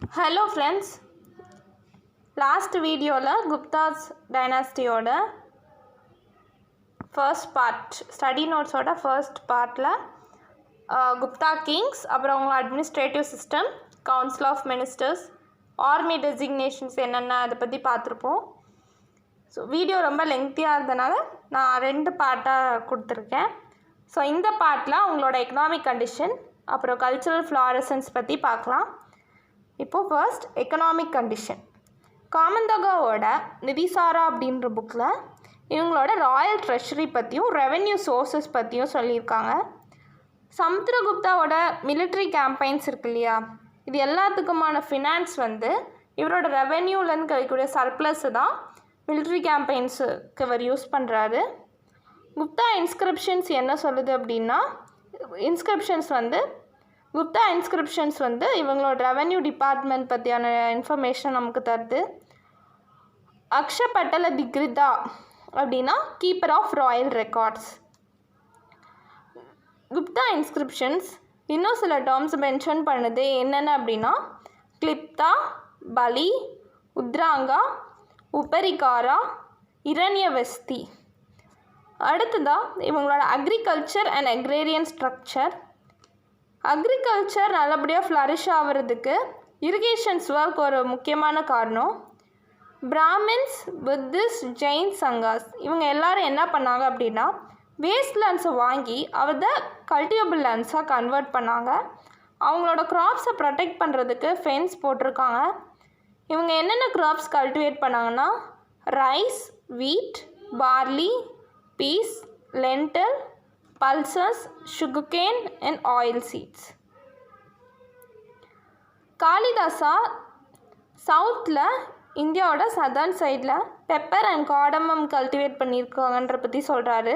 Hello friends, last video la Gupta's dynasty oda first part study notes oda first part la Gupta kings அப்புறம் அவங்க administrative system, council of ministers, army designations என்னென்ன அதை பற்றி பார்த்துருப்போம். So video ரொம்ப லெங்க்த்தியாக இருந்தனால நான் 2 பார்ட்டாக கொடுத்துருக்கேன். ஸோ இந்த பார்ட்டில் உங்களோட எக்கனாமிக் கண்டிஷன் அப்புறம் கல்ச்சுரல் ஃப்ளாரசன்ஸ் பற்றி பார்க்கலாம். இப்போது ஃபர்ஸ்ட் எக்கனாமிக் கண்டிஷன். காமந்தகாவோட நிதிசாரா அப்படின்ற புக்கில் இவங்களோட ராயல் ட்ரெஷரி பற்றியும் ரெவென்யூ சோர்ஸஸ் பற்றியும் சொல்லியிருக்காங்க. சமுத்திரகுப்தாவோட மிலிட்ரி கேம்பெயின்ஸ் இருக்கு இல்லையா, இது எல்லாத்துக்குமான ஃபினான்ஸ் இவரோட ரெவென்யூலேருந்து கிடைக்கக்கூடிய சர்ப்ளஸு தான் மிலிட்ரி கேம்பெயின்ஸுக்கு இவர் யூஸ் பண்ணுறாரு. குப்தா இன்ஸ்கிரிப்ஷன்ஸ் என்ன சொல்லுது அப்படின்னா, குப்தா இன்ஸ்கிரிப்ஷன்ஸ் இவங்களோட ரெவென்யூ டிபார்ட்மெண்ட் பற்றியான இன்ஃபர்மேஷன் நமக்கு தருது. அக்ஷபட்டல திக்ரிதா அப்படின்னா keeper of royal records. Gupta inscriptions இன்னும் சில டேர்ம்ஸ் மென்ஷன் பண்ணுது. என்னென்ன அப்படின்னா கிளிப்தா, பலி, உத்ராங்கா, உபரிகாரா, இரண்யவஸ்தி. அடுத்ததாக இவங்களோட agriculture and agrarian structure. Agriculture நல்லபடியாக ஃப்ளரிஷ் ஆகிறதுக்கு இரிகேஷன்ஸ் ஒர்க் ஒரு முக்கியமான காரணம். பிராமின்ஸ், புத்திஸ்ட், ஜெயின், சங்காஸ் இவங்க எல்லாரும் என்ன பண்ணாங்க அப்படின்னா வேஸ்ட் லேண்ட்ஸை வாங்கி அதை கல்டிவபிள் லேண்ட்ஸாக கன்வெர்ட் பண்ணாங்க. அவங்களோட க்ராப்ஸை ப்ரொடெக்ட் பண்ணுறதுக்கு ஃபென்ஸ் போட்டிருக்காங்க. இவங்க என்னென்ன க்ராப்ஸ் கல்டிவேட் பண்ணாங்கன்னா rice, wheat, barley, peas, lentil, pulses, sugarcane and oil seeds. Kalidasa சவுத்தில் இந்தியாவோட சதர்ன் சைடில் பெப்பர் அண்ட் காடமம் கல்டிவேட் பண்ணியிருக்காங்கன்ற பற்றி சொல்கிறாரு.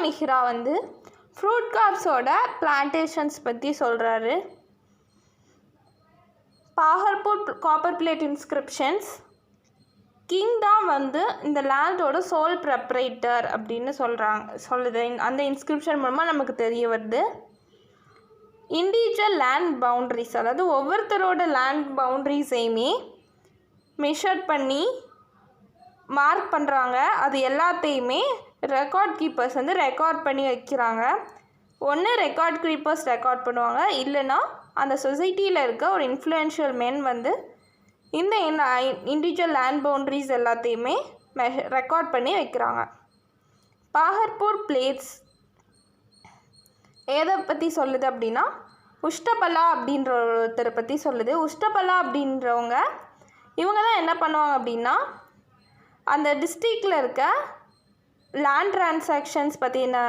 மிஹ்ரா ஃப்ரூட் கிராப்ஸோட பிளான்டேஷன்ஸ் பற்றி சொல்கிறாரு. Paharpur copper plate inscriptions. King தான் இந்த லேண்டோட சோல் ப்ரப்ரேட்டர் அப்படின்னு சொல்லுது. அந்த இன்ஸ்கிரிப்ஷன் மூலமாக நமக்கு தெரிய வருது. இண்டிவிஜுவல் லேண்ட் பவுண்ட்ரிஸ், அதாவது ஒவ்வொருத்தரோட லேண்ட் பவுண்ட்ரிஸையுமே மெஷர் பண்ணி மார்க் பண்ணுறாங்க. அது எல்லாத்தையுமே ரெக்கார்ட் கீப்பர்ஸ் ரெக்கார்ட் பண்ணி வைக்கிறாங்க. ஒன்று ரெக்கார்ட் கீப்பர்ஸ் ரெக்கார்ட் பண்ணுவாங்க, இல்லைன்னா அந்த சொசைட்டியில் இருக்க ஒரு இன்ஃப்ளூயன்ஷியல் மென் இந்த இண்டிவிஜுவல் லேண்ட் பவுண்ட்ரிஸ் எல்லாத்தையுமே ரெக்கார்ட் பண்ணி வைக்கிறாங்க. பாகர்பூர் பிளேட்ஸ் எதை பற்றி சொல்லுது அப்படின்னா உஷ்டபலா அப்படின்ற ஒருத்தரை பற்றி சொல்லுது. உஷ்டபலா அப்படின்றவங்க இவங்க தான் என்ன பண்ணுவாங்க அப்படின்னா அந்த டிஸ்ட்ரிக்டில் இருக்க லேண்ட் ட்ரான்சாக்ஷன்ஸ் பற்றின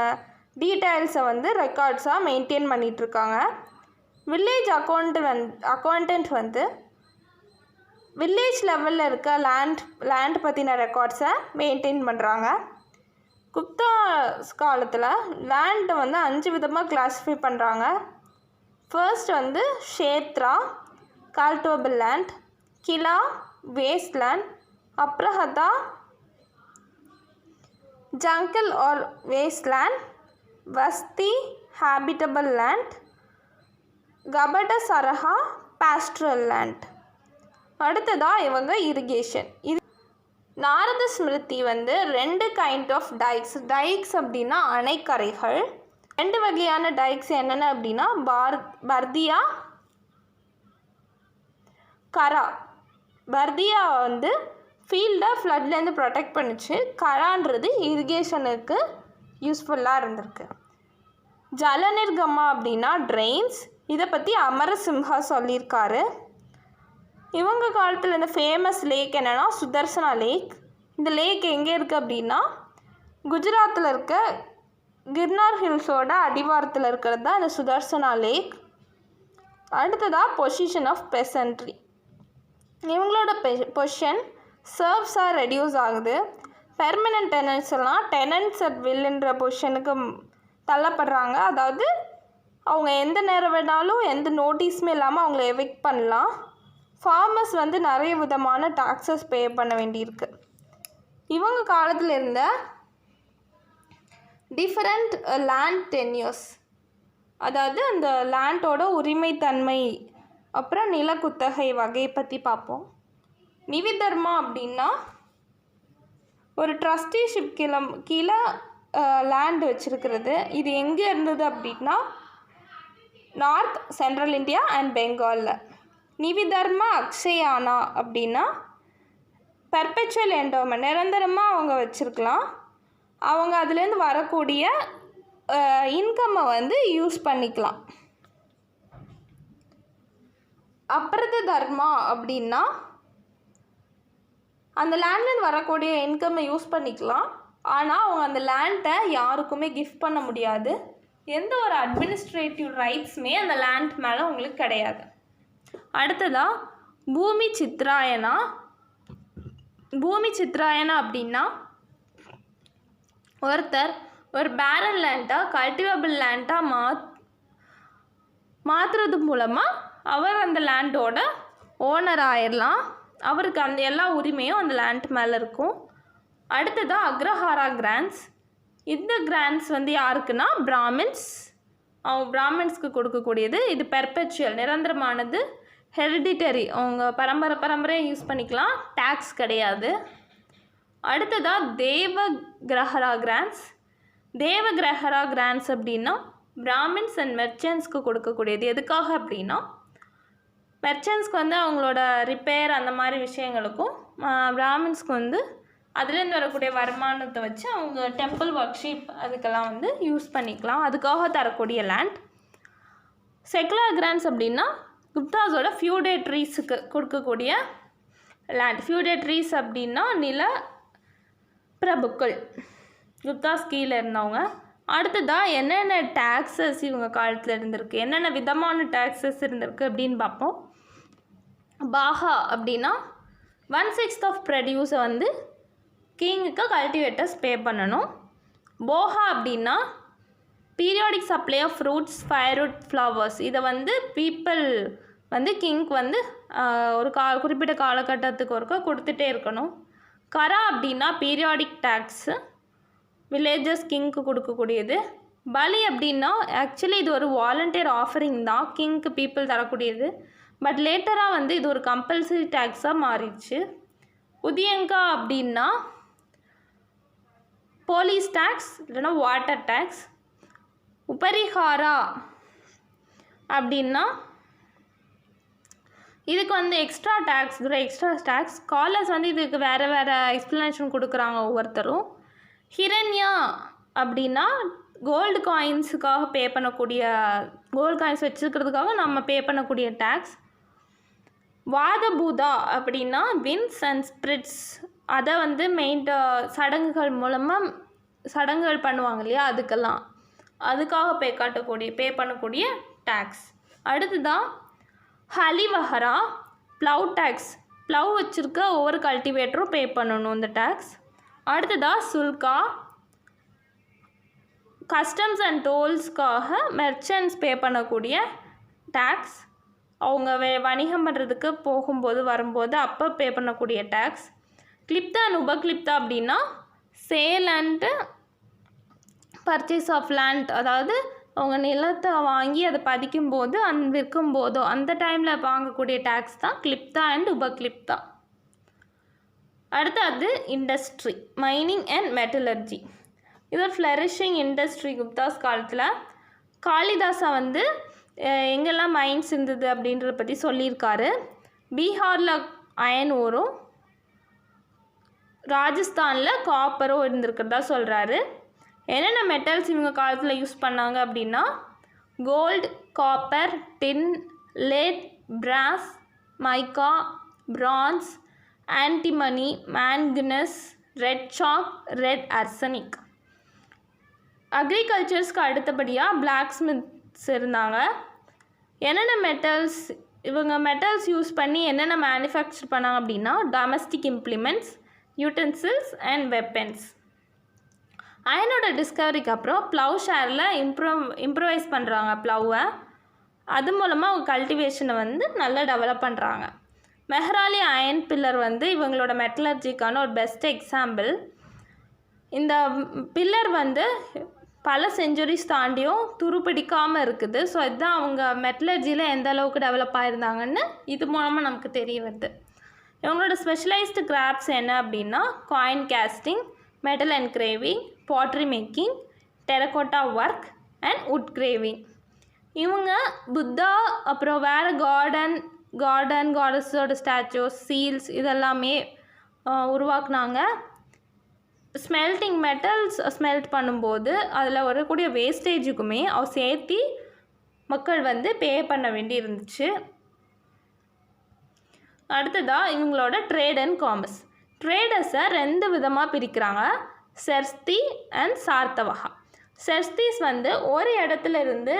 டீட்டெயில்ஸை ரெக்கார்ட்ஸாக மெயின்டைன் பண்ணிகிட்ருக்காங்க. வில்லேஜ் அக்கௌண்டன்ட் வில்லேஜ் லெவலில் இருக்க லேண்ட் பற்றின ரெக்கார்ட்ஸை மெயின்டைன் பண்ணுறாங்க. குப்தா காலத்தில் லேண்டை 5 விதமாக கிளாஸிஃபை பண்ணுறாங்க. ஃபர்ஸ்ட் ஷேத்ரா, கல்டிவபிள் லேண்ட், கிலா, வேஸ்ட் லேண்ட், அப்ரஹதா, ஜங்கிள் ஆர் வேஸ்ட் லேண்ட், வஸ்தி, ஹேபிட்டபிள் லேண்ட், கபட சரஹா, பாஸ்ட்ரல் லேண்ட். அடுத்ததாக இவங்க இரிகேஷன். இது Narada Smriti 2 kind of dykes அப்படின்னா அணைக்கரைகள். 2 வகையான டைக்ஸ் என்னென்ன அப்படின்னா பர்தியா, கரா. பர்தியா ஃபீல்டை ஃப்ளட்லேருந்து ப்ரொடெக்ட் பண்ணிச்சு. கரான்றது இரிகேஷனுக்கு யூஸ்ஃபுல்லாக இருந்திருக்கு. ஜலநிர்கமா அப்படின்னா ட்ரெயின்ஸ். இதை பற்றி அமரசிம்ஹா சொல்லியிருக்காரு. இவங்க காலத்தில் இந்த ஃபேமஸ் லேக் என்னென்னா சுதர்சனா லேக். இந்த லேக் எங்கே இருக்குது அப்படின்னா குஜராத்தில் இருக்க கிர்னார் ஹில்ஸோட அடிவாரத்தில் இருக்கிறது தான் இந்த சுதர்சனா லேக். அடுத்ததாக பொசிஷன் ஆஃப் பெசன்ட்ரி. இவங்களோட பொசிஷன் சர்வ்ஸாக ரெடியூஸ் ஆகுது. பெர்மனன்ட் டெனன்ட்ஸ் எல்லாம் டெனன்ட்ஸ் அட் வில்லுன்ற பொசிஷனுக்கு தள்ளப்படுறாங்க. அதாவது அவங்க எந்த நேரம் வேணாலும் எந்த நோட்டீஸுமே இல்லாமல் அவங்கள எவிக்ட் பண்ணலாம். ஃபார்மர்ஸ் நிறைய விதமான டாக்ஸஸ் பே பண்ண வேண்டியிருக்கு. இவங்க காலத்தில் இருந்த டிஃபரண்ட் லேண்ட் டென்யூர்ஸ், அதாவது அந்த லேண்டோட உரிமைத்தன்மை அப்புறம் நிலக்குத்தகை வகை பற்றி பார்ப்போம். நிவிதர்மா அப்படின்னா ஒரு ட்ரஸ்டிஷிப் கீழே லேண்ட் வச்சுருக்கிறது. இது எங்கே இருந்தது அப்படின்னா நார்த் சென்ட்ரல் இந்தியா அண்ட் பெங்காலில். நிவிதர்மா அக்ஷயானா அப்படின்னா பெர்பெச்சுவல் என்டோமெண்ட், நிரந்தரமாக அவங்க வச்சுருக்கலாம். அவங்க அதுலேருந்து வரக்கூடிய இன்கம்மை வந்து யூஸ் பண்ணிக்கலாம். அப்ரத தர்மா அப்படின்னா அந்த லேண்ட்லேருந்து வரக்கூடிய இன்கம்மை யூஸ் பண்ணிக்கலாம். ஆனால் அவங்க அந்த லேண்டை யாருக்குமே கிஃப்ட் பண்ண முடியாது. எந்த ஒரு அட்மினிஸ்ட்ரேட்டிவ் ரைட்ஸுமே அந்த லேண்ட் மேலே உங்களுக்கு கிடையாது. அடுத்ததாக பூமி சித்ராயனா. பூமி சித்ராயனா அப்படின்னா ஒருத்தர் ஒரு பேரன் லேண்டாக கல்டிவேபிள் லேண்டாக மாற்றுறது மூலமாக அவர் அந்த லேண்டோட ஓனர் ஆயிடலாம். அவருக்கு அந்த எல்லா உரிமையும் அந்த லேண்ட் மேலே இருக்கும். அடுத்ததாக அக்ரஹாரா கிராண்ட்ஸ். இந்த கிராண்ட்ஸ் வந்து யாருக்குன்னா பிராமின்ஸ், அவங்க பிராமின்ஸ்க்கு கொடுக்கக்கூடியது. இது பெர்பெச்சுவல், நிரந்தரமானது. ஹெரிடிட்டரி, அவங்க பரம்பரையாக யூஸ் பண்ணிக்கலாம், டேக்ஸ் கிடையாது. அடுத்ததாக தேவகிரஹரா கிராண்ட்ஸ். தேவகிரஹரா கிராண்ட்ஸ் அப்படின்னா பிராமின்ஸ் அண்ட் மெர்ச்சன்ட்ஸ்க்கு கொடுக்கக்கூடியது. எதுக்காக அப்படின்னா மெர்ச்சன்ட்ஸ்க்கு வந்து அவங்களோட ரிப்பேர் அந்த மாதிரி விஷயங்களுக்கும், பிராமின்ஸ்க்கு வந்து அதுலேருந்து வரக்கூடிய வருமானத்தை வச்சு அவங்க டெம்பிள் ஒர்க்ஷிப் அதுக்கெல்லாம் வந்து யூஸ் பண்ணிக்கலாம். அதுக்காக தரக்கூடிய லேண்ட். செக்குலர் கிராண்ட்ஸ் அப்படின்னா குப்தாஸோட ஃபியூடேட்ரீஸுக்கு கொடுக்கக்கூடிய லேண்ட். ஃபியூடேட்ரீஸ் அப்படின்னா நில பிரபுக்கள், குப்தாஸ் கீழே இருந்தவங்க. அடுத்ததாக என்னென்ன டேக்ஸஸ் இவங்க காலத்தில் இருந்திருக்கு, என்னென்ன விதமான டேக்ஸஸ் இருந்திருக்கு அப்படின்னு பார்ப்போம். பாஹா அப்படின்னா 1/6 ஆஃப் ப்ரொடியூஸை வந்து கிங்குக்கு கல்டிவேட்டர்ஸ் பே பண்ணணும். போஹா அப்படின்னா periodic supply of fruits, firewood, flowers. இதை வந்து பீப்புள் வந்து கிங்க்கு வந்து ஒரு குறிப்பிட்ட காலகட்டத்துக்கு ஒருக்கா கொடுத்துட்டே இருக்கணும். கரா அப்படின்னா பீரியாடிக் டேக்ஸு, வில்லேஜஸ் கிங்க்கு கொடுக்கக்கூடியது. பலி அப்படின்னா ஆக்சுவலி இது ஒரு வாலண்டியர் ஆஃபரிங் தான், கிங்க்கு பீப்புள் தரக்கூடியது. பட் லேட்டராக வந்து இது ஒரு கம்பல்சரி டேக்ஸாக மாறிடுச்சு. உதியங்கா அப்படின்னா போலீஸ் டேக்ஸ் இல்லைன்னா வாட்டர் டேக்ஸ். உபரிஹாரா அப்படின்னா இதுக்கு வந்து எக்ஸ்ட்ரா டேக்ஸ். ஸ்காலர்ஸ் வந்து இதுக்கு வேறு எக்ஸ்ப்ளனேஷன் கொடுக்குறாங்க ஒவ்வொருத்தரும். ஹிரண்யா அப்படின்னா கோல்டு காயின்ஸுக்காக பே பண்ணக்கூடிய, கோல்டு காயின்ஸ் வச்சுருக்கிறதுக்காக நம்ம பே பண்ணக்கூடிய டேக்ஸ். வாதபூதா அப்படின்னா வின்ஸ் அண்ட் ஸ்பிரிட்ஸ், அதை வந்து சடங்குகள் மூலமாக சடங்குகள் பண்ணுவாங்க இல்லையா, அதுக்காக பே பண்ணக்கூடிய டேக்ஸ். அடுத்ததான் ஹலிவஹரா, ப்ளவ் டேக்ஸ். ப்ளவ் வச்சுருக்க ஒவ்வொரு கல்டிவேட்டரும் பே பண்ணணும் இந்த டேக்ஸ். அடுத்ததாக சுல்கா, கஸ்டம்ஸ் அண்ட் டோல்ஸ்க்காக மெர்ச்சன்ட்ஸ் பே பண்ணக்கூடிய டேக்ஸ். அவங்க வணிகம் பண்ணுறதுக்கு போகும்போது வரும்போது அப்போ பே பண்ணக்கூடிய டேக்ஸ். கிளிப்தா அண்ட் உபக்ளிப்தா அப்படின்னா sale and purchase of land, அதாவது அவங்க நிலத்தை வாங்கி அதை பதிக்கும்போது விற்கும்போதோ அந்த டைமில் வாங்கக்கூடிய டேக்ஸ் தான் கிளிப்தா அண்ட் உபக்ளிப்தா. அடுத்தது இண்டஸ்ட்ரி, மைனிங் அண்ட் மெட்டலர்ஜி. இது ஒரு ஃப்ளரிஷிங் இண்டஸ்ட்ரி குப்தாஸ் காலத்தில். காளிதாசா வந்து எங்கெல்லாம் மைன்ஸ் இருந்தது அப்படின்றத பற்றி சொல்லியிருக்காரு. பீகாரில் அயன் ஓரும், ராஜஸ்தானில் காப்பரும் இருந்திருக்கிறதா சொல்கிறாரு. என்னென்ன மெட்டல்ஸ் இவங்க காலத்தில் யூஸ் பண்ணாங்க அப்படின்னா gold, copper, tin, lead, brass, mica, bronze, antimony, manganese, red chalk, red arsenic. அக்ரிகல்ச்சர்ஸ்க்கு அடுத்தபடியாக பிளாக் ஸ்மித்ஸ் இருந்தாங்க. என்னென்ன மெட்டல்ஸ் யூஸ் பண்ணி என்னென்ன மேனுஃபேக்சர் பண்ணாங்க அப்படின்னா domestic implements, utensils and weapons. அயனோட டிஸ்கவரிக்கு அப்புறம் ப்ளவ் ஷேரில் இம்ப்ரூவைஸ் பண்ணுறாங்க ப்ளவ்வை. அது மூலமாக அவங்க கல்டிவேஷனை வந்து நல்லா டெவலப் பண்ணுறாங்க. மெஹ்ராலி அயன் பில்லர் வந்து இவங்களோட மெட்டலர்ஜிக்கான ஒரு பெஸ்ட் எக்ஸாம்பிள். இந்த பில்லர் வந்து பல செஞ்சுரிஸ் தாண்டியும் துருப்பிடிக்காமல் இருக்குது. ஸோ இதுதான் அவங்க மெட்டலர்ஜியில் எந்த அளவுக்கு டெவலப் ஆகிருந்தாங்கன்னு இது மூலமாக நமக்கு தெரிய வருது. இவங்களோட ஸ்பெஷலைஸ்டு கிராஃப்ட்ஸ் என்ன அப்படின்னா coin casting, metal engraving, பாட்ரி making, terracotta work and would craving. இவங்க புத்தா அப்புறம் வேறு காடஸோட ஸ்டாச்சூஸ், சீல்ஸ் இதெல்லாமே உருவாக்குனாங்க. ஸ்மெல்டிங் மெட்டல்ஸ் ஸ்மெல்ட் பண்ணும்போது அதில் வரக்கூடிய வேஸ்டேஜுக்குமே சேர்த்து மக்கள் பே பண்ண வேண்டி இருந்துச்சு. அடுத்ததாக இவங்களோட ட்ரேட் அண்ட் காமர்ஸ். ட்ரேடர்ஸை 2 விதமாக பிரிக்கிறாங்க, செர்ஸ்தி அண்ட் சார்த்தவகா. செர்ஸ்தீஸ் ஒரு இடத்துல இருந்து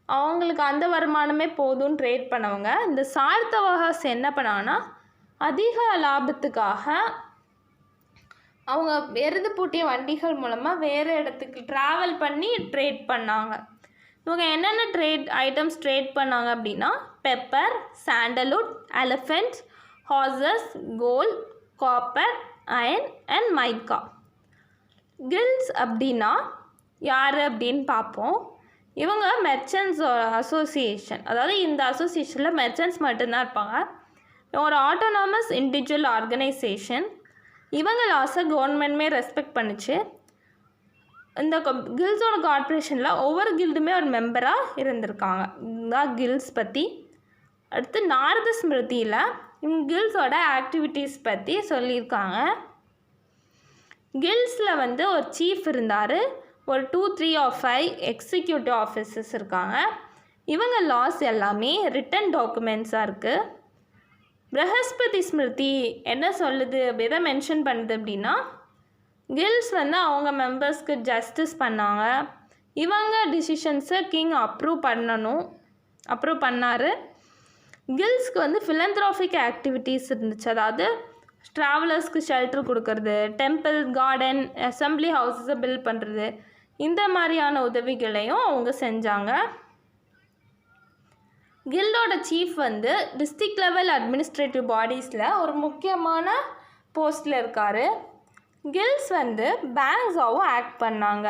அவங்களுக்கு அந்த வருமானமே போதும்னு ட்ரேட் பண்ணவங்க. இந்த சார்த்தவகாஸ் என்ன பண்ணாங்கன்னா அதிக லாபத்துக்காக அவங்க எருது பூட்டிய வண்டிகள் மூலமாக வேறு இடத்துக்கு ட்ராவல் பண்ணி ட்ரேட் பண்ணாங்க. இவங்க என்னென்ன ஐட்டம்ஸ் ட்ரேட் பண்ணாங்க அப்படின்னா pepper, sandalwood, elephants, horses, gold, copper, iron and mica. Guilds அப்படின்னா யார் அப்படின்னு பார்ப்போம். இவங்க மெர்ச்சன்ட்ஸ் அசோசியேஷன், அதாவது இந்த அசோசியேஷனில் மெர்ச்சன்ட்ஸ் மட்டும்தான் இருப்பாங்க. ஒரு ஆட்டோனாமஸ் இண்டிவிஜுவல் ஆர்கனைசேஷன். இவங்க லாஸை கவர்மெண்ட்மே ரெஸ்பெக்ட் பண்ணிச்சு. இந்த கில்ட்ஸோட கார்பரேஷனில் ஒவ்வொரு கில்டுமே ஒரு மெம்பராக இருந்திருக்காங்க. இதுதான் கில்ட்ஸ் பற்றி. அடுத்து நாரத ஸ்மிருதியில் இவங்க கில்ட்ஸோட ஆக்டிவிட்டீஸ் பற்றி சொல்லியிருக்காங்க. கில்ட்ஸில் ஒரு சீஃப் இருந்தார், ஒரு 2, 3 or 5 எக்ஸிக்யூட்டிவ் ஆஃபீஸர்ஸ் இருக்காங்க. இவங்க லாஸ் எல்லாமே ரிட்டன் டாக்குமெண்ட்ஸாக இருக்குது. பிரகஸ்பதி ஸ்மிருதி என்ன சொல்லுது, எதை மென்ஷன் பண்ணுது அப்படின்னா கில்ட்ஸ் அவங்க மெம்பர்ஸ்க்கு ஜஸ்டிஸ் பண்ணாங்க. இவங்க டிசிஷன்ஸை கிங் அப்ரூவ் பண்ணார். கில்ட்ஸ்க்கு ஃபிலந்த்ராஃபிக் ஆக்டிவிட்டீஸ் இருந்துச்சு, அதாவது ட்ராவலர்ஸ்க்கு ஷெல்டர் கொடுக்கறது, டெம்பிள், கார்டன், அசம்பிளி ஹவுஸஸை பில்ட் பண்ணுறது, இந்த மாதிரியான உதவிகளையும் அவங்க செஞ்சாங்க. கில்டோட சீஃப் டிஸ்ட்ரிக்ட் லெவல் அட்மினிஸ்ட்ரேட்டிவ் பாடிஸில் ஒரு முக்கியமான போஸ்ட்டில் இருக்கார். கில்ட்ஸ் பேங்க்ஸாகவும் ஆக்ட் பண்ணாங்க.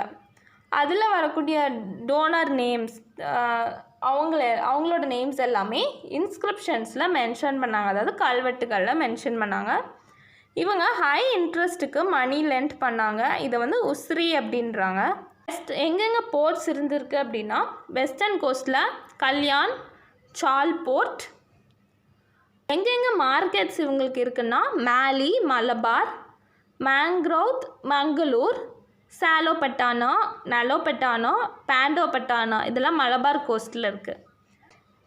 அதில் வரக்கூடிய டோனர் நேம்ஸ், அவங்களோட நேம்ஸ் எல்லாமே இன்ஸ்கிரிப்ஷன்ஸில் மென்ஷன் பண்ணாங்க, அதாவது கல்வெட்டுகளில் மென்ஷன் பண்ணாங்க. இவங்க ஹை இன்ட்ரெஸ்ட்டுக்கு மணி லெண்ட் பண்ணாங்க. இதை உஸ்ரி அப்படின்றாங்க. எங்கெங்கே போர்ட்ஸ் இருந்திருக்கு அப்படின்னா வெஸ்டர்ன் கோஸ்ட்டில் கல்யாண், சால் போர்ட். எங்கெங்கே மார்க்கெட்ஸ் இவங்களுக்கு இருக்குன்னா மேலி, மலபார், மேங்க்ரோத், மங்களூர், சாலோபட்டானா, நலோபட்டானா, பாண்டோபட்டானா, இதெல்லாம் மலபார் கோஸ்ட்டில் இருக்குது.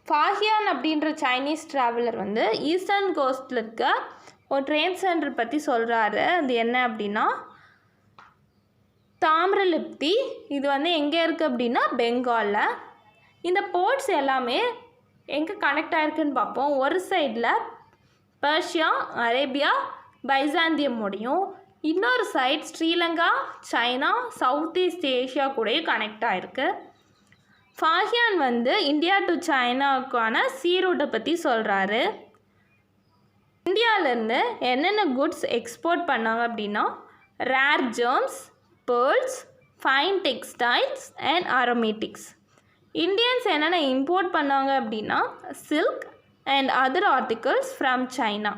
ஃபாஹியான் அப்படின்ற சைனீஸ் ட்ராவலர் ஈஸ்டர்ன் கோஸ்ட்டில் இருக்க ஒரு ட்ரேட் சென்டர் பற்றி சொல்கிறாரு. அது என்ன அப்படின்னா தாமிரலிப்தி. இது எங்கே இருக்குது அப்படின்னா பெங்காலில். இந்த போர்ட்ஸ் எல்லாமே எங்கே கனெக்ட் ஆகிருக்குன்னு பார்ப்போம். ஒரு சைடில் பர்ஷியா, அரேபியா, பைசாந்தியம் முடியும். இன்னொரு side Sri Lanka, China, south east Asia கூடயும் கனெக்ட் ஆகிருக்கு. ஃபாஹியான் இந்தியா டு சைனாவுக்கான சீரூட்டை பற்றி சொல்கிறாரு. இந்தியாவிலேருந்து என்னென்ன குட்ஸ் எக்ஸ்போர்ட் பண்ணாங்க அப்படின்னா rare gems, pearls, fine textiles and aromatics. Indians என்னென்ன இம்போர்ட் பண்ணாங்க அப்படின்னா silk and other articles from China.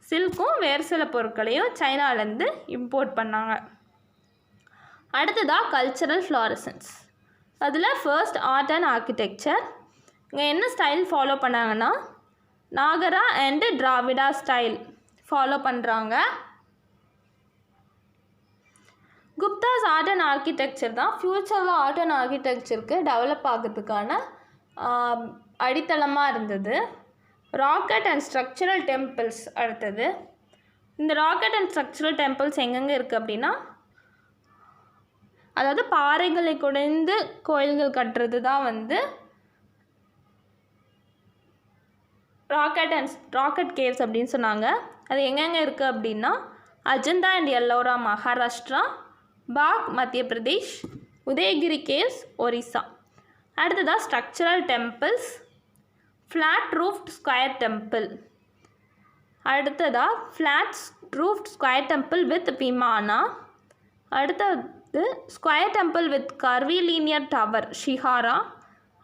சில்க்கும் வேறு சில பொருட்களையும் சைனாலேருந்து இம்போர்ட் பண்ணாங்க. அடுத்ததாக கல்ச்சரல் ஃப்ளாரசன்ஸ். அதில் ஃபர்ஸ்ட் ஆர்ட் அண்ட் ஆர்கிடெக்சர். இங்கே என்ன ஸ்டைல் ஃபாலோ பண்ணாங்கன்னா Nagara and Dravida style follow பண்ணுறாங்க. குப்தாஸ் ஆர்ட் அண்ட் ஆர்கிடெக்சர் தான் ஃப்யூச்சரில் ஆர்ட் அண்ட் ஆர்கிடெக்சருக்கு டெவலப் ஆகிறதுக்கான அடித்தளமாக இருந்தது. ராக்கெட் அண்ட் ஸ்ட்ரக்சரல் டெம்பிள்ஸ் அடுத்தது. இந்த ராக்கெட் அண்ட் ஸ்ட்ரக்சரல் டெம்பிள்ஸ் எங்கெங்கே இருக்குது அப்படின்னா அதாவது பாறைகளை குடைந்து கோயில்கள் கட்டுறது தான் ராக்கெட் கேவ்ஸ் அப்படின்னு சொன்னாங்க. அது எங்கெங்கே இருக்குது அப்படின்னா அஜந்தா அண்ட் எல்லோரா மகாராஷ்டிரா, பாக் மத்திய பிரதேஷ், உதயகிரி கேவ்ஸ் ஒரிசா. அடுத்ததாக structural temples. Flat roofed square temple. அடுத்ததாக flat roofed square temple with vimana. அடுத்த வந்து square temple with curvilinear tower shikhara.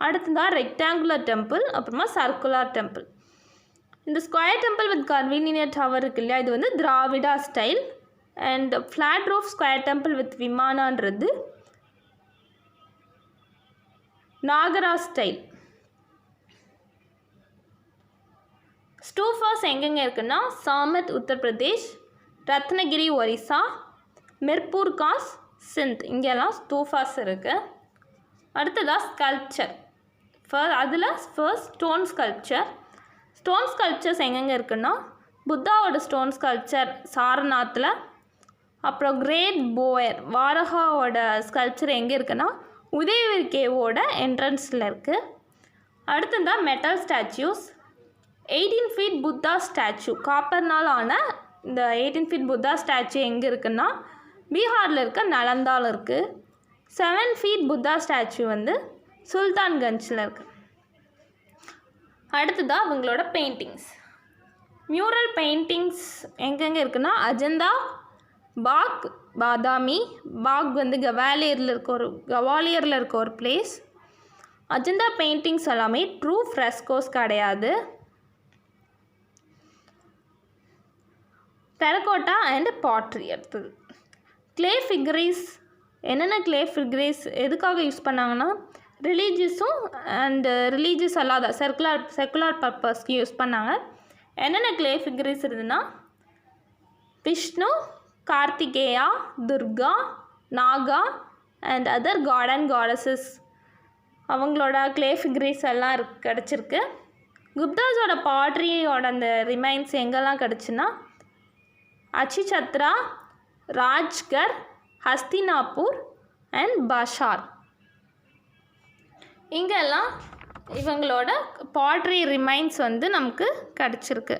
அடுத்ததாக ரெக்டாங்குலர் டெம்பிள், அப்புறமா சர்க்குலர் டெம்பிள். இந்த square temple with curvilinear tower இருக்கு இல்லையா, இது வந்து Dravida style. And flat roof square temple with விமானான்றது நாகரா ஸ்டைல். ஸ்டூஃபாஸ் எங்கெங்கே இருக்குன்னா சாமத் உத்தரப்பிரதேஷ், ரத்னகிரி ஒரிசா, மிர்பூர் காஸ் சிந்த், இங்கெல்லாம் ஸ்டூஃபாஸ் இருக்குது. அடுத்ததாக ஸ்கல்ப்சர். அதில் first stone sculpture. Stone sculptures எங்கெங்கே இருக்குன்னா புத்தாவோட ஸ்டோன் ஸ்கல்ப்சர் சாரநாத்தில், அப்புறம் கிரேட் போயர் வாரகாவோட ஸ்கல்ப்சர் எங்கே இருக்குன்னா உதயகிரி கேவோட என்ட்ரன்ஸில் இருக்குது. அடுத்ததாக metal statues. 18 feet Buddha statue, காப்பர்னால் ஆன இந்த 18 ஃபீட் புத்தா ஸ்டாச்சு எங்கே இருக்குன்னா பீகாரில் இருக்க நலந்தாவில் இருக்குது. 7 ஃபீட் புத்தா ஸ்டாச்சு வந்து சுல்தான்கஞ்சில் இருக்குது. அடுத்ததாக இவங்களோட பெயிண்டிங்ஸ். மியூரல் பெயிண்டிங்ஸ் எங்கெங்கே இருக்குன்னா அஜந்தா, பாக், பாதாமி. பாக் வந்து கவாலியரில் இருக்க ஒரு பிளேஸ். அஜந்தா பெயிண்டிங்ஸ் எல்லாமே ட்ரூ ஃப்ரெஸ்கோஸ் கிடையாது. Terracotta and pottery. அடுத்தது கிளே ஃபிகரிஸ். என்னென்ன கிளே ஃபிகரிஸ் எதுக்காக யூஸ் பண்ணாங்கன்னா ரிலீஜியஸும் அண்டு ரிலீஜியஸ் அல்லாத செக்குலர் பர்பஸ்க்கு யூஸ் பண்ணாங்க. என்னென்ன கிளே ஃபிகரிஸ் இருந்துன்னா Vishnu, Kartikeya, Durga, Naga and other god and goddesses அவங்களோட கிளே ஃபிகரிஸ் எல்லாம் கிடச்சிருக்கு. குப்தாஸோட பாட்ரியோட அந்த ரிமைன்ஸ் எங்கெல்லாம் கிடச்சுன்னா அச்சிச்சத்ரா, ராஜ்கர், ஹஸ்தினாப்பூர் அண்ட் பாஷார். இங்கெல்லாம் இவங்களோட பாட்ரி ரிமைன்ஸ் வந்து நமக்கு கிடச்சிருக்கு.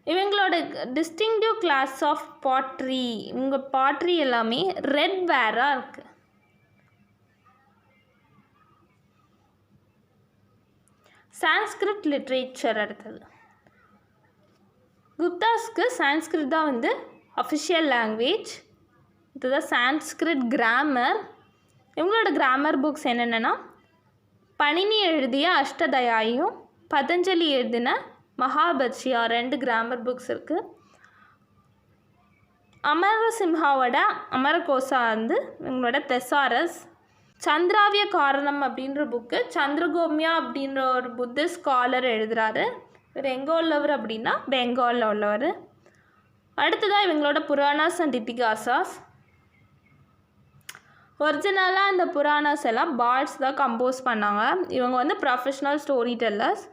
இவங்களோட டிஸ்டிங்டிவ் கிளாஸ் ஆஃப் பாட்ரி, இவங்க பாட்ரி எல்லாமே ரெட் வேராக இருக்குது. சான்ஸ்கிரிட் லிட்ரேச்சர். அடுத்தது குப்தாஸ்க்கு சான்ஸ்கிரிட் தான் வந்து அஃபிஷியல் லாங்குவேஜ். இதுதான் சான்ஸ்கிரிட் கிராமர். இவங்களோட கிராமர் புக்ஸ் என்னென்னா பணினி எழுதிய அஷ்டதயாயும் பதஞ்சலி எழுதின மகாபத்ஷியா 2 கிராமர் புக்ஸ் இருக்குது. அமரசிம்ஹாவோட அமரகோசா வந்து இவங்களோட தெசாரஸ். சந்திராவிய காரணம் அப்படின்ற புக்கு சந்திரகோமியா அப்படின்ற ஒரு புத்திஸ்ட் ஸ்காலர் எழுதுகிறாரு. இவர் எங்கே உள்ளவர் அப்படின்னா பெங்காலில் உள்ளவர். அடுத்ததாக இவங்களோட புராணாஸ் அண்ட் இதிகாசாஸ். ஒரிஜினலாக இந்த புராணாஸ் எல்லாம் பார்ட்ஸ் தான் கம்போஸ் பண்ணாங்க. இவங்க வந்து ப்ரொஃபஷ்னல் ஸ்டோரி டெல்லர்ஸ்.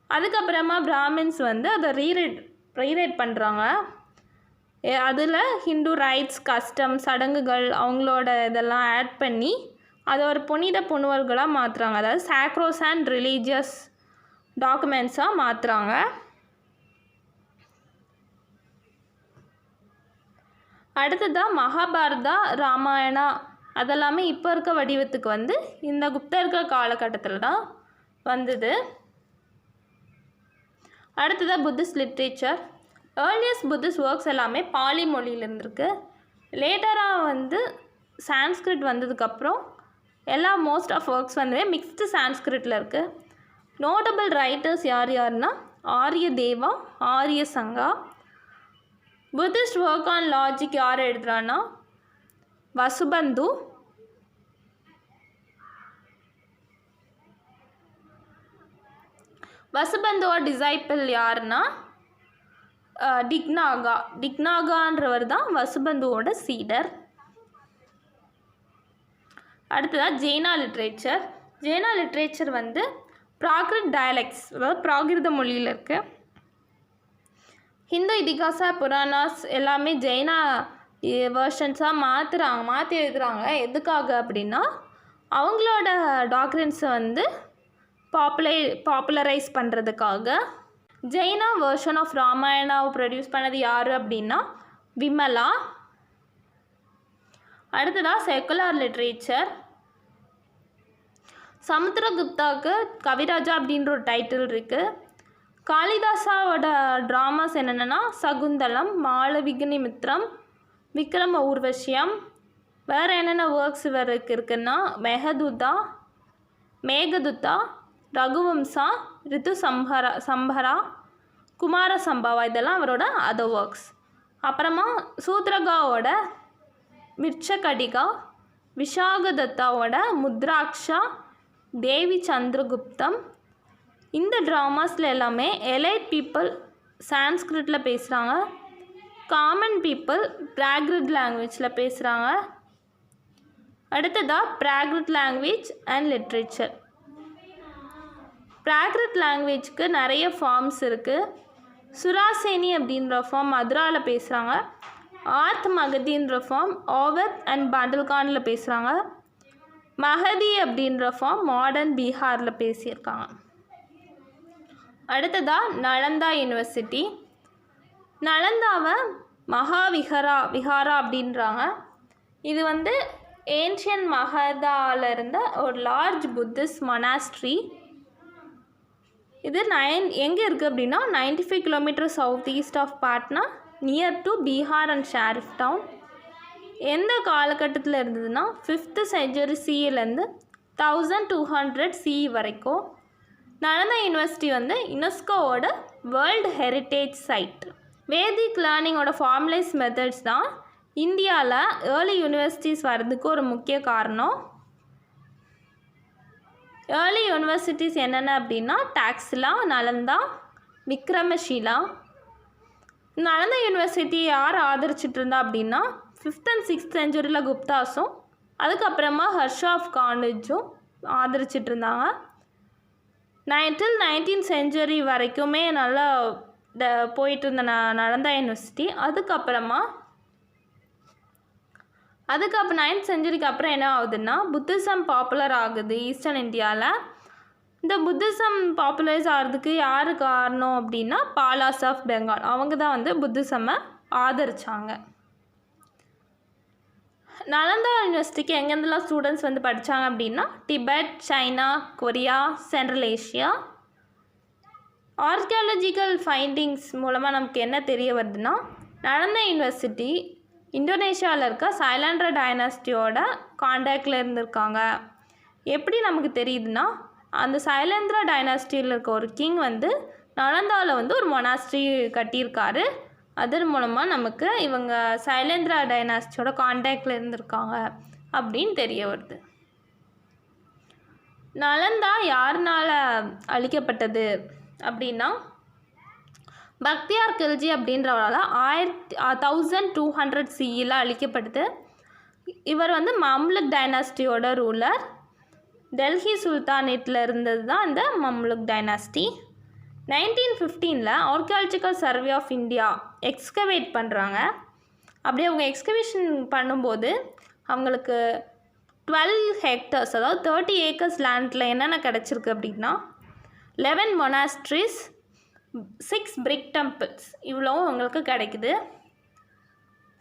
அதுக்கப்புறமா பிராமின்ஸ் வந்து அதை ரீரைட் பண்ணுறாங்க. அதில் ஹிந்து ரைட்ஸ், கஸ்டம், சடங்குகள் அவங்களோட இதெல்லாம் ஆட் பண்ணி அதை ஒரு புனித புணுவல்களாக மாற்றுறாங்க. அதாவது சாக்ரோஸ் அண்ட் ரிலீஜியஸ் டாக்குமெண்ட்ஸாக மாற்றுறாங்க. அடுத்ததாக மகாபாரதா, ராமாயணா அதெல்லாமே இப்போ இருக்க வடிவத்துக்கு வந்து இந்த குப்தர்கள் காலகட்டத்தில் தான் வந்தது. அடுத்ததாக Buddhist literature. Earliest Buddhist works எல்லாமே பாலி மொழியில் இருந்திருக்கு. லேட்டராக வந்து சான்ஸ்கிரிட் வந்ததுக்கப்புறம் எல்லா மோஸ்ட் ஆஃப் ஒர்க்ஸ் வந்து மிக்ஸ்டு சான்ஸ்கிரிட்டில் இருக்குது. நோட்டபிள் ரைட்டர்ஸ் யாருன்னா ஆரிய தேவா, ஆரிய சங்கா. புத்திஸ்ட் ஒர்க் ஆன் லாஜிக் யார் எழுதுறான்னா வசுபந்து. வசுபந்துவோட டிசைப்பிள் யாருன்னா டிக்னாகா. டிக்னாகான்றவர் தான் வசுபந்துவோட சீடர். அடுத்ததாக ஜெயினா லிட்ரேச்சர். ஜெயினா லிட்ரேச்சர் வந்து பிராகிருத் டயலெக்ட்ஸ், அதாவது பிராகிருத மொழியில் இருக்குது. ஹிந்து இதிகாசா புராணாஸ் எல்லாமே ஜெயினா வேர்ஷன்ஸாக மாற்றி எழுதுகிறாங்க. எதுக்காக அப்படின்னா அவங்களோட டாக்டரின்ஸை வந்து பாப்புலரைஸ் பண்ணுறதுக்காக. ஜெயினா வேர்ஷன் ஆஃப் ராமாயணாவை ப்ரொடியூஸ் பண்ணது யார் அப்படின்னா விமலா. அடுத்ததாக செக்குலர் லிட்ரேச்சர். சமுத்திரகுப்தாவுக்கு கவிராஜா அப்படின்ற ஒரு டைட்டில் இருக்குது. காளிதாசாவோட ட்ராமாஸ் என்னென்னா சகுந்தலம், மாளவிகனிமித்ரம், விக்ரம ஊர்வசியம். வேறு என்னென்ன ஒர்க்ஸ் இவருக்கு இருக்குன்னா மேகதுத்தா, ரகுவம்சா, ரித்து சம்பரா, குமார சம்பவா, இதெல்லாம் அவரோட அதர் ஒர்க்ஸ். அப்புறமா சூத்ரகாவோட மிர்ச்சகடிகா, விஷாகதத்தாவோட முத்ராக்ஷா, தேவி சந்திரகுப்தம். இந்த ட்ராமாஸில் எல்லாமே எலைட் பீப்புள் சான்ஸ்கிரிட்டில் பேசுகிறாங்க, காமன் பீப்புள் பிராகிருத் லாங்குவேஜில் பேசுகிறாங்க. அடுத்ததாக Prakrit language and literature. Prakrit லாங்குவேஜ்க்கு நிறைய ஃபார்ம்ஸ் இருக்குது. சுராசேனி அப்படின்ற ஃபார்ம் மதுராவில் பேசுகிறாங்க. ஆர்த் மகதின்ற ஃபார்ம் ஓவத் அண்ட் பண்டல்கானில் பேசுகிறாங்க. மகதி அப்படின்ற ஃபார்ம் மாடர்ன் பீகாரில் பேசியிருக்காங்க. அடுத்ததாக நலந்தா யூனிவர்சிட்டி. நலந்தாவை விஹாரா அப்படின்றாங்க. இது வந்து ஏன்ஷியன் மகதாவில் இருந்த ஒரு லார்ஜ் புத்திஸ்ட் மொனாஸ்ட்ரி. இது எங்கே இருக்குது அப்படின்னா 95 kilometre south east of Patna, near to Bihar and Sharif town. எந்த காலகட்டத்தில் இருந்ததுன்னா 5th century CEலேருந்து 1200 CE வரைக்கும். நலந்தா யூனிவர்சிட்டி வந்து யுனெஸ்கோவோட வேர்ல்டு ஹெரிட்டேஜ் சைட். வேதிக் லேர்னிங்கோட ஃபார்மலைஸ் மெத்தட்ஸ் தான் இந்தியாவில் ஏர்லி யூனிவர்சிட்டிஸ் வர்றதுக்கு ஒரு முக்கிய காரணம். ஏர்லி யூனிவர்சிட்டிஸ் என்னென்ன அப்படின்னா டாக்ஸிலா, நலந்தா, விக்ரமஷீலா. நலந்தா யூனிவர்சிட்டி யார் ஆதரிச்சிட்டு இருந்தா அப்படின்னா 5th and 6th centuryல குப்தாஸும் அதுக்கப்புறமா ஹர்ஷா ஆஃப் காலேஜும் ஆதரிச்சிட்டு இருந்தாங்க. till 19th century வரைக்குமே நல்லா போயிட்டு இருந்த நலந்தா யூனிவர்சிட்டி. அதுக்கப்புறமா 9th centuryக்கு அப்புறம் என்ன ஆகுதுன்னா புத்திசம் பாப்புலர் ஆகுது ஈஸ்டர்ன் இந்தியாவில். இந்த புத்திசம் பாப்புலரைஸ் ஆகிறதுக்கு யார் காரணம் அப்படின்னா பாலாஸ் ஆஃப் பெங்கால். அவங்க தான் வந்து புத்திசம்மை ஆதரித்தாங்க. நலந்தா யூனிவர்சிட்டிக்கு எங்கேருந்துலாம் ஸ்டூடெண்ட்ஸ் வந்து படித்தாங்க அப்படின்னா Tibet, China, Korea, central Asia. Archaeological findings மூலமாக நமக்கு என்ன தெரிய வருதுன்னா நலந்தா யூனிவர்சிட்டி இந்தோனேஷியாவில் இருக்க சைலண்ட்ரா டைனாஸ்டியோட காண்டாக்டில் இருந்திருக்காங்க. எப்படி நமக்கு தெரியுதுன்னா அந்த சைலண்ட்ரா டைனாஸ்டியில் இருக்க ஒரு கிங் வந்து நலந்தாவில் வந்து ஒரு மொனாஸ்ட்ரி கட்டியிருக்காரு. அதன் மூலமாக நமக்கு இவங்க சைலேந்திரா டைனாஸ்டியோட காண்டாக்டில் இருந்திருக்காங்க அப்படின்னு தெரிய வருது. நலந்தா யாருனால அழிக்கப்பட்டது அப்படின்னா பக்தியார் கில்ஜி அப்படின்றவரால் 1200 CEல அழிக்கப்பட்டது. இவர் வந்து மம்லுக் டைனாஸ்டியோட ரூலர். டெல்லி சுல்தானேட்டில் இருந்தது தான் இந்த Mamluk dynasty. 1915 archaeological survey of India excavate பண்ணுறாங்க. அப்படி அவங்க எக்ஸ்கவேஷன் பண்ணும்போது அவங்களுக்கு 12 hectares, அதாவது 30 acres லேண்டில் என்னென்ன கிடச்சிருக்கு அப்படின்னா 11 monasteries, 6 brick temples, இவ்வளவும் உங்களுக்கு கிடைக்குது.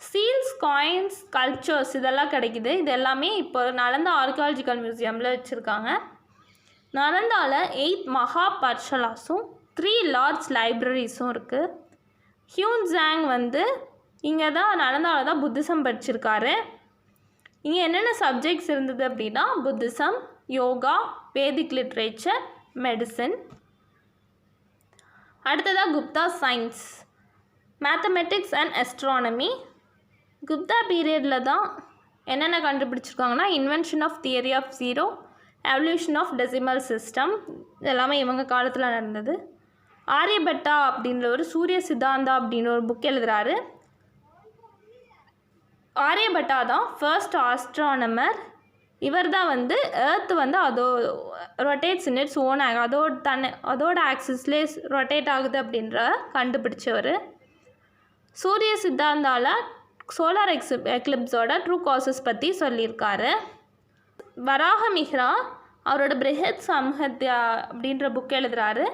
சீல்ஸ், காயின்ஸ், கல்ச்சர்ஸ் இதெல்லாம் கிடைக்குது. இது எல்லாமே இப்போ நலந்தா ஆர்கியாலஜிக்கல் மியூசியமில் வச்சுருக்காங்க. நலந்தாவில் 8 மகா பர்ஷலாஸும் 3 லார்ஜ் லைப்ரரிஸும் இருக்குது. ஹியூன்சாங் வந்து இங்கே தான் நலந்தாவில் தான் புத்திசம் படிச்சிருக்காரு. இங்கே என்னென்ன சப்ஜெக்ட்ஸ் இருந்தது அப்படின்னா Buddhism, yoga, Vedic literature, medicine. அடுத்ததாக Gupta science, mathematics and astronomy. Gupta பீரியடில் தான் என்னென்ன கண்டுபிடிச்சிருக்காங்கன்னா invention of theory of zero, evolution of decimal system, இதெல்லாமே இவங்க காலத்தில் நடந்தது. ஆரியபட்டா அப்படின்ற ஒரு சூரிய சித்தாந்தா அப்படின்ற ஒரு புக் எழுதுகிறாரு. ஆரியபட்டா தான் ஃபர்ஸ்ட் ஆஸ்ட்ரானமர். இவர் தான் வந்து எர்த் வந்து ரொட்டேட்ஸ் இன் இட்ஸ் ஓன் அதோட ஆக்சிஸ்லேயே ரொட்டேட் ஆகுது அப்படின்ற கண்டுபிடிச்சவர். சூரிய சித்தாந்தால சோலார் எக்லிப்ஸோட ட்ரூ காசஸ் பற்றி சொல்லியிருக்காரு. வராகமிஹ்ரா அவரோட பிரிஹத் சம்ஹத்யா அப்படின்ற புக் எழுதுகிறாரு.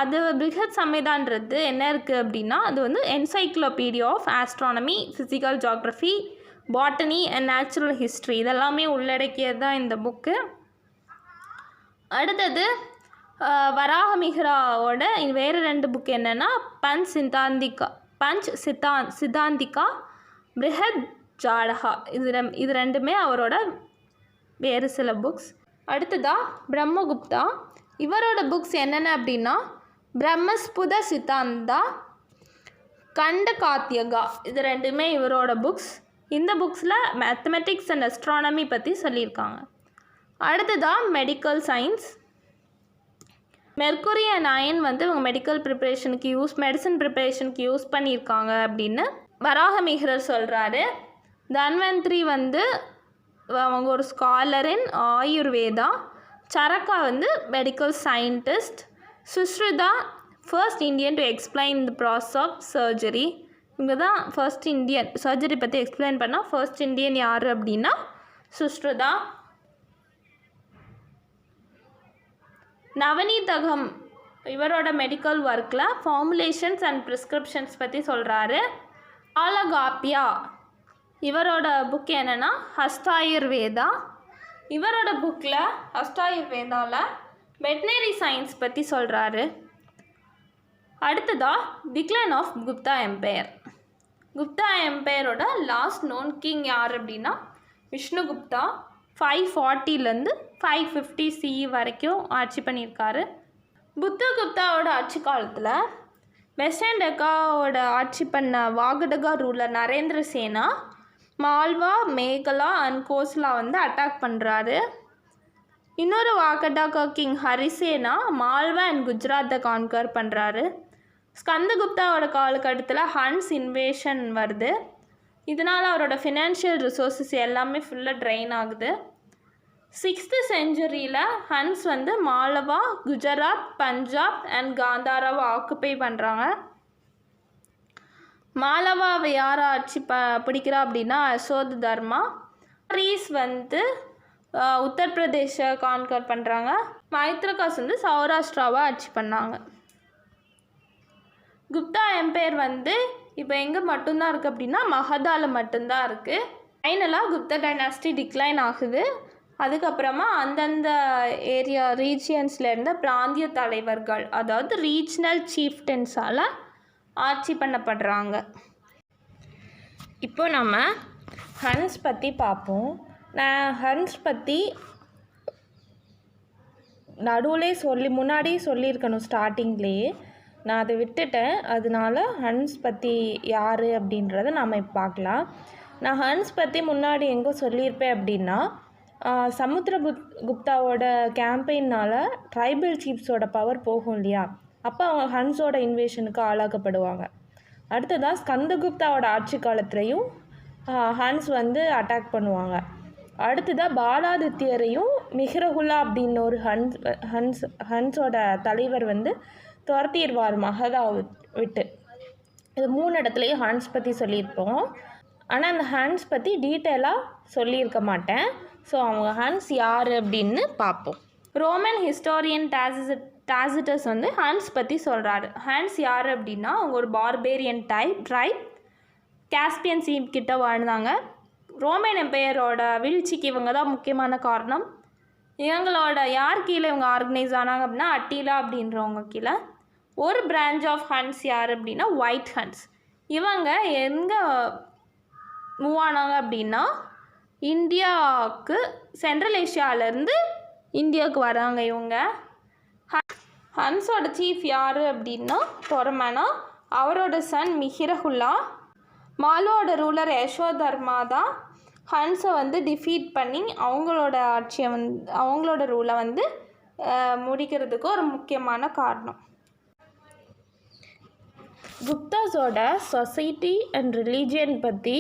அது பிரிஹத் சம்ஹிதான்றது என்ன இருக்குது அப்படின்னா அது வந்து encyclopaedia of astronomy, physical geography, botany and natural history இதெல்லாமே உள்ளடக்கியது தான் இந்த புக்கு. அடுத்தது வராகமிஹிராவோட வேறு 2 புக் என்னென்னா பஞ்ச் சித்தாந்திகா பிருஹத் ஜாடகா. இது ரெண்டுமே அவரோட வேறு சில புக்ஸ். அடுத்ததாக பிரம்மகுப்தா. இவரோட புக்ஸ் என்னென்ன அப்படின்னா பிரம்மஸ்புத சித்தாந்தா, கண்டகாத்யகா. இது ரெண்டுமே இவரோட புக்ஸ். இந்த புக்ஸில் மேத்தமெட்டிக்ஸ் அண்ட் அஸ்ட்ரானமி பற்றி சொல்லியிருக்காங்க. அடுத்ததாக medical science. Mercury and iron வந்து இவங்க மெடிசின் ப்ரிப்பரேஷனுக்கு யூஸ் பண்ணியிருக்காங்க அப்படின்னு வராகமிஹிரர் சொல்கிறாரு. தன்வந்திரி வந்து அவங்க ஒரு ஸ்காலர் இன் ஆயுர்வேதா. சரக்கா வந்து medical scientist. Sushruta first Indian to explain the process of surgery. இவங்க தான் ஃபர்ஸ்ட் இந்தியன் சர்ஜரி பற்றி எக்ஸ்பிளைன் பண்ணால் ஃபர்ஸ்ட் இந்தியன் யார் அப்படின்னா சுஷ்ருதா. நவநீதகம் இவரோட மெடிக்கல் ஒர்க்கில் ஃபார்முலேஷன்ஸ் அண்ட் ப்ரிஸ்கிரிப்ஷன்ஸ் பற்றி சொல்கிறாரு. ஆலகாப்பியா இவரோட புக் என்னென்னா ஹஸ்தாயுர்வேதா. இவரோட புக்கில் ஹஸ்தாயுர்வேதாவில் வெட்னரி சயின்ஸ் பற்றி சொல்கிறாரு. அடுத்ததாக decline of Gupta empire. Gupta எம்பையரோட லாஸ்ட் நோன் கிங் யார் அப்படின்னா விஷ்ணுகுப்தா. 540 550 CE வரைக்கும் ஆட்சி பண்ணியிருக்காரு. புத்தகுப்தாவோட ஆட்சி காலத்தில் வெஸ்டர்ன் டெக்காவோட ஆட்சி பண்ண வாகடகா ரூலர் நரேந்திர சேனா மால்வா, மேகலா அண்ட் கோஸ்லா வந்து அட்டாக் பண்ணுறாரு. இன்னொரு வாகடகா கிங் ஹரிசேனா மால்வா அண்ட் குஜராத்தை கான்கர் பண்ணுறாரு. ஸ்கந்தகுப்தாவோட காலகட்டத்தில் ஹன்ஸ் இன்வேஷன் வருது. இதனால் அவரோட ஃபினான்ஷியல் ரிசோர்ஸஸ் எல்லாமே ஃபுல்லாக ட்ரெயின் ஆகுது. 6th செஞ்சுரியில் ஹன்ஸ் வந்து மாலவா, குஜராத், பஞ்சாப் அண்ட் காந்தாராவை ஆக்குப்பை பண்ணுறாங்க. மாலவாவை யார் ஆட்சி பிடிக்கிறா அப்படின்னா அசோத் தர்மா. ரீஸ் வந்து உத்தரப்பிரதேச கான்கர் பண்ணுறாங்க. மைத்ரகாஸ் வந்து சௌராஷ்டிராவை ஆட்சி பண்ணாங்க. குப்தா எம்பையர் வந்து இப்போ எங்கே மட்டும்தான் இருக்குது அப்படின்னா மகதாவில் மட்டும்தான் இருக்குது. ஃபைனலாக குப்தா டைனாஸ்டி டிக்ளைன் ஆகுது. அதுக்கப்புறமா அந்தந்த ரீஜியன்ஸில் இருந்த பிராந்திய தலைவர்கள், அதாவது ரீஜனல் சீஃப்டன்ஸால் ஆட்சி பண்ணப்படுறாங்க. இப்போ நம்ம ஹன்ஸ் பற்றி பார்ப்போம். நான் ஹன்ஸ் பற்றி முன்னாடியே சொல்லியிருக்கணும் ஸ்டார்டிங்லேயே. நான் அதை விட்டுட்டேன். அதனால ஹன்ஸ் பற்றி யார் அப்படின்றத நாம் இப்போ பார்க்கலாம். நான் ஹன்ஸ் பற்றி முன்னாடி எங்கே சொல்லியிருப்பேன் அப்படின்னா குப்தாவோட கேம்பெயினால் ட்ரைபல் சீஃப்ஸோட பவர் போகும் இல்லையா, அப்போ அவங்க ஹன்ஸோட இன்வேஷனுக்கு ஆளாக்கப்படுவாங்க. அடுத்ததாக ஸ்கந்தகுப்தாவோட ஆட்சி காலத்துலேயும் ஹன்ஸ் வந்து அட்டாக் பண்ணுவாங்க. அடுத்ததாக பாலாதித்யரையும் மிஹ்ரகுல்லா அப்படின்னு ஒரு ஹன்ஸோட தலைவர் வந்து துரத்திடுவார் மகதா விட்டு. இது 3 இடத்துலையும் ஹன்ஸ் பற்றி சொல்லியிருப்போம். ஆனால் அந்த ஹன்ஸ் பற்றி டீட்டெயிலாக சொல்லியிருக்க மாட்டேன். ஸோ அவங்க ஹன்ஸ் யார் அப்படின்னு பார்ப்போம். ரோமன் ஹிஸ்டாரியன் டாசிட்டஸ் வந்து ஹன்ஸ் பற்றி சொல்கிறாரு. ஹன்ஸ் யார் அப்படின்னா அவங்க ஒரு பார்பேரியன் ட்ரைப். காஸ்பியன் சீ கிட்ட வாழ்ந்தாங்க. ரோமன் எம்பையரோட வீழ்ச்சிக்கு இவங்க தான் முக்கியமான காரணம். இவங்களோட யார் கீழே இவங்க ஆர்கனைஸ் ஆனாங்க அப்படின்னா அட்டிலா அப்படின்றவங்க கீழே. ஒரு பிரான்ச் ஆஃப் ஹன்ஸ் யார் அப்படின்னா ஒயிட் ஹன்ஸ். இவங்க எங்கே மூவ் ஆனாங்க அப்படின்னா இந்தியாவுக்கு சென்ட்ரல் ஏஷியாவிலேருந்து இந்தியாவுக்கு வராங்க. இவங்க ஹன்ஸோட சீஃப் யார் அப்படின்னா டொரமனா. அவரோட சன் மிஹிரகுல்லா. மாலோட ரூலர் யசோதர்மா தான் ஹன்ஸை வந்து டிஃபீட் பண்ணி அவங்களோட ஆட்சியை அவங்களோட ரூலை வந்து முடிக்கிறதுக்கு ஒரு முக்கியமான காரணம். குப்தாஸோட சொசைட்டி அண்ட் ரிலீஜியன் பற்றி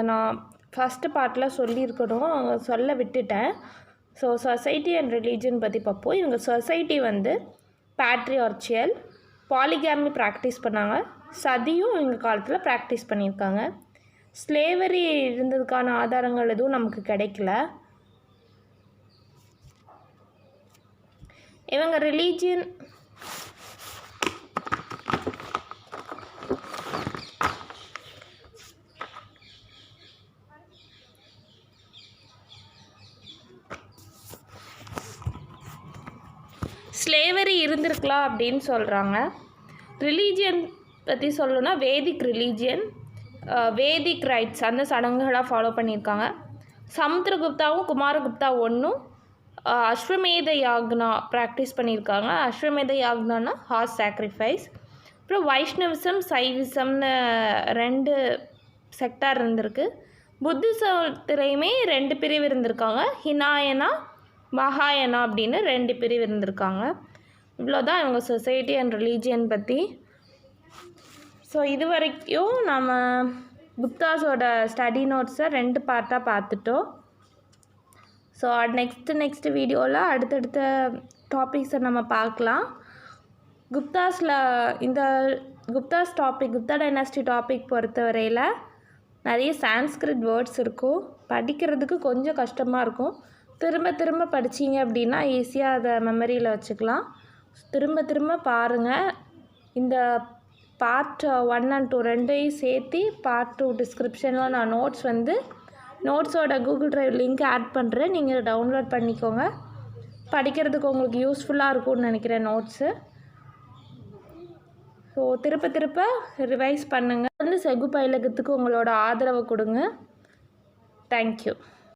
நான் ஃபஸ்ட்டு பார்ட்டில் சொல்லியிருக்கணும், அவங்க சொல்ல விட்டுட்டேன். ஸோ சொசைட்டி அண்ட் ரிலீஜியன் பற்றி பார்ப்போம். இவங்க சொசைட்டி வந்து பேட்ரியார்ச்சியல், பாலிகாமி ப்ராக்டிஸ் பண்ணாங்க. சதியும் இவங்க காலத்தில் ப்ராக்டிஸ் பண்ணியிருக்காங்க. ஸ்லேவரி இருந்ததுக்கான ஆதாரங்கள் எதுவும் நமக்கு கிடைக்கல. இவங்க ரிலீஜியன் ஸ்லேவரி இருந்திருக்கலாம் அப்படின்னு சொல்கிறாங்க. ரிலீஜியன் பற்றி சொல்லணும்னா வேதிக் ரிலீஜியன், வேதிக் ரைட்ஸ் அந்த சடங்குகளாக ஃபாலோ பண்ணியிருக்காங்க. சமுத்திரகுப்தாவும் குமாரகுப்தா ஒன்றும் அஸ்வமேத யாக்னா ப்ராக்டிஸ் பண்ணியிருக்காங்க. அஸ்வமேத யாக்னானா ஹார்ஸ் சாக்ரிஃபைஸ். அப்புறம் வைஷ்ணவிசம் சைவிசம்னு 2 செக்டார் இருந்திருக்கு. புத்திசத்துலேயுமே 2 பிரிவு இருந்திருக்காங்க. ஹினாயனா மகாயனா அப்படின்னு 2 பிரிவு இருந்திருக்காங்க. இவ்வளோதான் இவங்க சொசைட்டி அண்ட் ரிலீஜியன் பற்றி. ஸோ இது வரைக்கும் நம்ம குப்தாஸோட ஸ்டடி நோட்ஸை 2 பார்ட்டாக பார்த்துட்டோம். ஸோ நெக்ஸ்ட் வீடியோவில் அடுத்தடுத்த டாபிக்ஸை நம்ம பார்க்கலாம். குப்தாஸில் இந்த குப்தா டைனாஸ்டி டாபிக் பொறுத்தவரையில் நிறைய சான்ஸ்கிரிட் வேர்ட்ஸ் இருக்கும். படிக்கிறதுக்கு கொஞ்சம் கஷ்டமாக இருக்கும். திரும்ப படிச்சிங்க அப்படின்னா ஈஸியாக அதை மெமரியில் வச்சுக்கலாம். திரும்ப பாருங்கள். இந்த பார்ட் 1 and 2 2ஐயும் சேர்த்து பார்ட் 2 டிஸ்கிரிப்ஷனில் நான் நோட்ஸோட கூகுள் ட்ரைவ் லிங்க் ஆட் பண்ணுறேன். நீங்கள் டவுன்லோட் பண்ணிக்கோங்க. படிக்கிறதுக்கு உங்களுக்கு யூஸ்ஃபுல்லாக இருக்கும்னு நினைக்கிறேன் நோட்ஸு. ஸோ திரும்ப ரிவைஸ் பண்ணுங்கள். செகு பயிலகத்துக்கு உங்களோட ஆதரவை கொடுங்க. தேங்க்யூ.